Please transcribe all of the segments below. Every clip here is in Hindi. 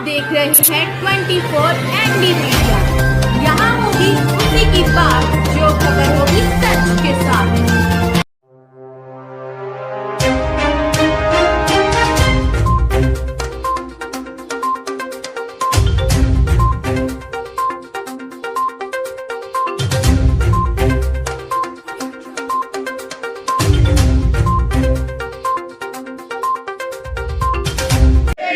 देख रहे हैं 24 एनडी मीडिया। यहाँ होगी उसी की बात जो खबर होगी सच के साथ।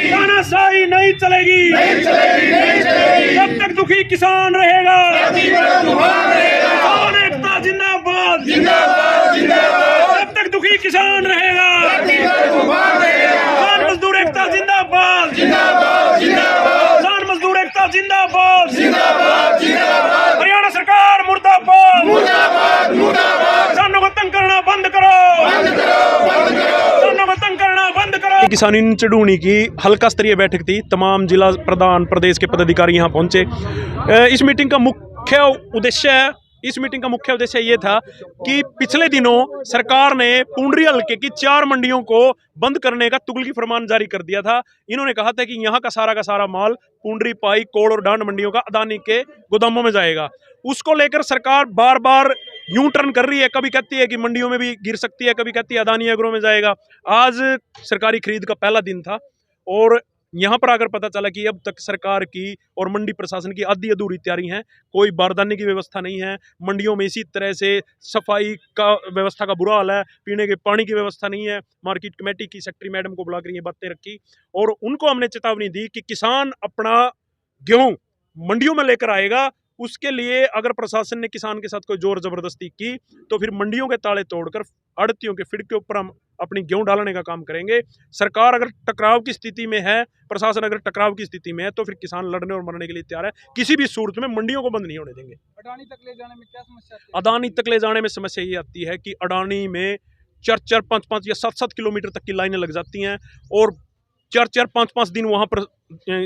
तानाशाही नहीं चलेगी, नहीं चलेगी, नहीं चलेगी। जब तक दुखी किसान रहेगा, किसान एकता जिंदाबाद, जिंदाबाद, जिंदाबाद। जब तक दुखी किसान रहेगा, किसान मजदूर एकता जिंदाबाद, जिंदाबाद, जिंदाबाद। किसान मजदूर एकता जिंदाबाद, जिंदाबाद, जिंदाबाद। हरियाणा सरकार मुर्दाबाद, मुर्दाबाद, मुर्दाबाद। किसानों को तंग करना बंद करो, बंद करो, बंद करो। किसानों को तंग करना बंद करो। किसान यूनियन चढ़ूनी की हल्का स्तरीय बैठक थी। तमाम जिला प्रधान प्रदेश के पदाधिकारी यहाँ पहुंचे। इस मीटिंग का मुख्य उद्देश्य ये था कि पिछले दिनों सरकार ने पुंडरी हल्के की 4 मंडियों को बंद करने का तुगलकी फरमान जारी कर दिया था। इन्होंने कहा था कि यहाँ का सारा माल पुंडरी, पाई, कोड़ और डांड मंडियों का अदानी के गोदामों में जाएगा। उसको लेकर सरकार बार बार यूं टर्न कर रही है। कभी कहती है कि मंडियों में भी गिर सकती है, कभी कहती है अदानी एग्रो में जाएगा। आज सरकारी खरीद का पहला दिन था और यहाँ पर आकर पता चला कि अब तक सरकार की और मंडी प्रशासन की आधी अधूरी तैयारी है। कोई बारदाने की व्यवस्था नहीं है। मंडियों में इसी तरह से सफाई का व्यवस्था का बुरा हाल है। पीने के पानी की व्यवस्था नहीं है। मार्केट कमेटी की सेक्रेटरी मैडम को बुलाकर ये बातें रखी और उनको हमने चेतावनी दी कि किसान अपना गेहूं मंडियों में लेकर आएगा। उसके लिए अगर प्रशासन ने किसान के साथ कोई जोर जबरदस्ती की तो फिर मंडियों के ताले तोड़कर आड़तियों के फीड के ऊपर हम अपनी गेहूं डालने का काम करेंगे। सरकार अगर टकराव की स्थिति में है, प्रशासन अगर टकराव की स्थिति में है तो फिर किसान लड़ने और मरने के लिए तैयार है। किसी भी सूरत में मंडियों को बंद नहीं होने देंगे। अडानी तक ले जाने में क्या समस्या आती है? अडानी तक ले जाने में समस्या ये आती है कि अडानी में 4-4, 5-5 या 7-7 किलोमीटर तक की लाइनें लग जाती हैं और 4-4, 5-5 दिन वहां पर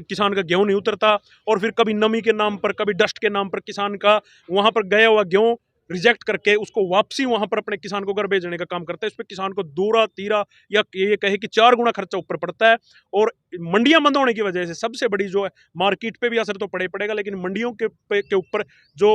किसान का गेहूं नहीं उतरता और फिर कभी नमी के नाम पर, कभी डस्ट के नाम पर किसान का वहां पर गया हुआ गेहूं रिजेक्ट करके उसको वापसी वहां पर अपने किसान को घर भेजने का काम करता है। इस पर किसान को दूरा तीरा या ये कहे कि 4 गुना खर्चा ऊपर पड़ता है। और मंडियां बंद होने की वजह से सबसे बड़ी जो है, मार्केट पे भी असर तो पड़ेगा, लेकिन मंडियों के ऊपर जो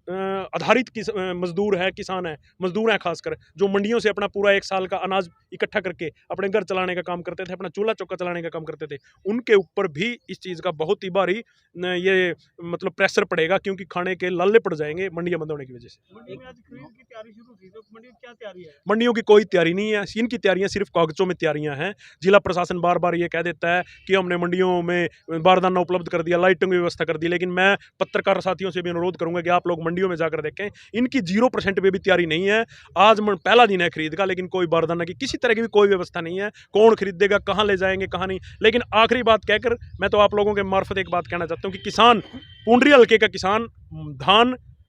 आधारित मजदूर है, किसान है, मजदूर हैं खासकर, जो मंडियों से अपना पूरा 1 साल का अनाज इकट्ठा करके अपने घर चलाने का काम करते थे, अपना चूल्हा चौका चलाने का काम करते थे, उनके ऊपर भी इस चीज़ का बहुत ही भारी ये मतलब प्रेशर पड़ेगा, क्योंकि खाने के लाले पड़ जाएंगे मंडियां बंद होने की वजह से। मंडी में आज खरीद की तैयारी शुरू थी, तो मंडी में क्या तैयारी है? मंडियों की कोई तैयारी नहीं है। इनकी तैयारियां सिर्फ कागजों में तैयारियां हैं। जिला प्रशासन बार बार ये कह देता है कि हमने मंडियों में बारदाना उपलब्ध कर दिया, लाइटिंग की व्यवस्था कर दी, लेकिन मैं पत्रकार साथियों से भी अनुरोध करूंगा कि आप लोग मंडियों में जाकर देखें। इनकी 0% पे भी तैयारी नहीं है। आज पहला दिन है खरीद का, लेकिन कोई बारदाना की किसी तरह की भी कोई व्यवस्था नहीं है। कौन खरीदेगा, कहाँ ले जाएंगे, कहाँ नहीं। लेकिन आखिरी बात कहकर मैं तो आप लोगों के मार्फत एक बात कहना चाहता हूँ कि किसान, पुंडरी हल्के का किसान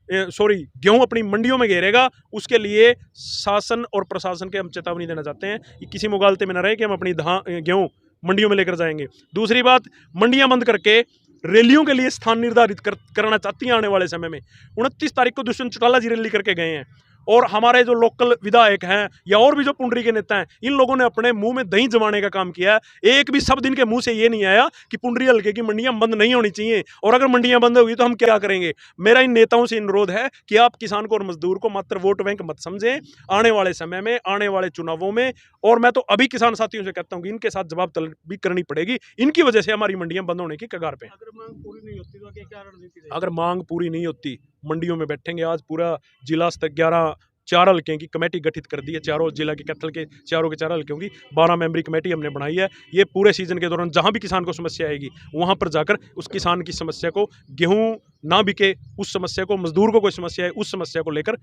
गेहूं अपनी मंडियों में घेरेगा। उसके लिए शासन और प्रशासन के हम चेतावनी देना चाहते हैं कि किसी मुगालते में न रहे कि हम अपनी गेहूं मंडियों में लेकर जाएंगे। दूसरी बात, मंडियां बंद करके रैलियों के लिए स्थान निर्धारित करना चाहती हैं आने वाले समय में। 29 तारीख को दुष्यंत चौटाला जी रैली करके गए हैं और हमारे जो लोकल विधायक हैं या और भी जो पुंडरी के नेता हैं, इन लोगों ने अपने मुंह में दही जमाने का काम किया है। एक भी शब्द इनके मुंह से ये नहीं आया कि पुंडरी हल्के की मंडियां बंद नहीं होनी चाहिए, और अगर मंडियां बंद होगी तो हम क्या करेंगे। मेरा इन नेताओं से अनुरोध है कि आप किसान को और मजदूर को मात्र वोट बैंक मत समझें। आने वाले समय में, आने वाले चुनावों में, और मैं तो अभी किसान साथियों से कहता हूँ कि इनके साथ जवाब तलब भी करनी पड़ेगी। इनकी वजह से हमारी मंडियां बंद होने की कगार पे। अगर मांग पूरी नहीं होती तो क्या रणनीति रहेगी? अगर मांग पूरी नहीं होती, मंडियों में बैठेंगे। आज पूरा जिला स्तर 4 हल्के की कमेटी गठित कर दी है। चारों जिला के कैथल के चारों के 4 हल्कों की 12 मेंबरी कमेटी हमने बनाई है। ये पूरे सीजन के दौरान जहां भी किसान को समस्या आएगी वहां पर जाकर उस किसान की समस्या को, गेहूं ना बिके उस समस्या को, मजदूर को कोई समस्या है उस समस्या को लेकर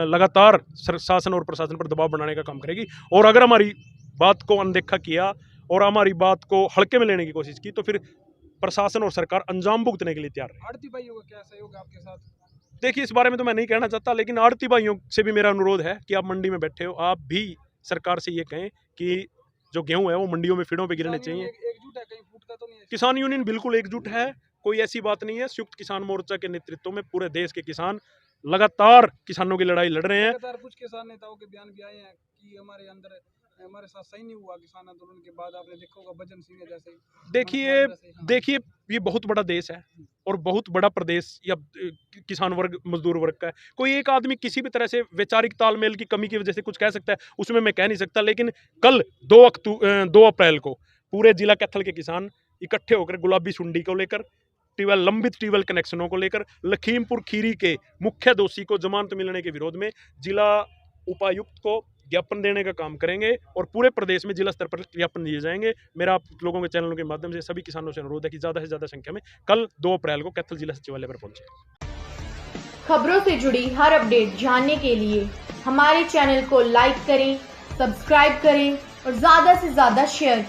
लगातार शासन और प्रशासन पर दबाव बनाने का काम करेगी। और अगर हमारी बात को अनदेखा किया और हमारी बात को हल्के में लेने की कोशिश की तो फिर प्रशासन और सरकार अंजाम भुगतने के लिए तैयार है। आड़ती भाइयों का क्या सहयोग है आपके साथ? देखिए, इस बारे में तो मैं नहीं कहना चाहता, लेकिन आड़ती भाइयों से भी मेरा अनुरोध है कि आप मंडी में बैठे हो, आप भी सरकार से ये कहें कि जो गेहूं है वो मंडियों में फीडों पे गिरने चाहिए। एकजुट है, कहीं फूटता तो नहीं है? किसान यूनियन बिल्कुल एकजुट है, कोई ऐसी बात नहीं है। संयुक्त किसान मोर्चा के नेतृत्व में पूरे देश के किसान लगातार किसानों की लड़ाई लड़ रहे हैं। लगातार कुछ किसान नेताओं के बयान भी आए हैं कि हमारे अंदर हमारे साथ सही नहीं हुआ किसान आंदोलन के बाद। आपने देखा होगा भजन सिंह जैसे देखिए ये बहुत बड़ा देश है और बहुत बड़ा प्रदेश या किसान वर्ग मजदूर वर्ग का है। कोई एक आदमी किसी भी तरह से वैचारिक तालमेल की कमी की वजह से कुछ कह सकता है, उसमें मैं कह नहीं सकता। लेकिन कल 2 अप्रैल को पूरे जिला कैथल के किसान इकट्ठे होकर गुलाबी सुंडी को लेकर, लंबित ट्यूबवेल कनेक्शनों को लेकर, लखीमपुर खीरी के मुख्य दोषी को जमानत मिलने के विरोध में जिला उपायुक्त को ज्ञापन देने का काम करेंगे और पूरे प्रदेश में जिला स्तर पर ज्ञापन दिए जाएंगे। मेरा आप लोगों के चैनलों के माध्यम से सभी किसानों से अनुरोध है कि ज़्यादा से ज़्यादा संख्या में कल 2 अप्रैल को कैथल जिला सचिवालय पर पहुंचे। खबरों से जुड़ी हर अपडेट जानने के लिए हमारे चैनल को लाइक करें, सब्सक्राइब करें और ज़्यादा से ज़्यादा शेयर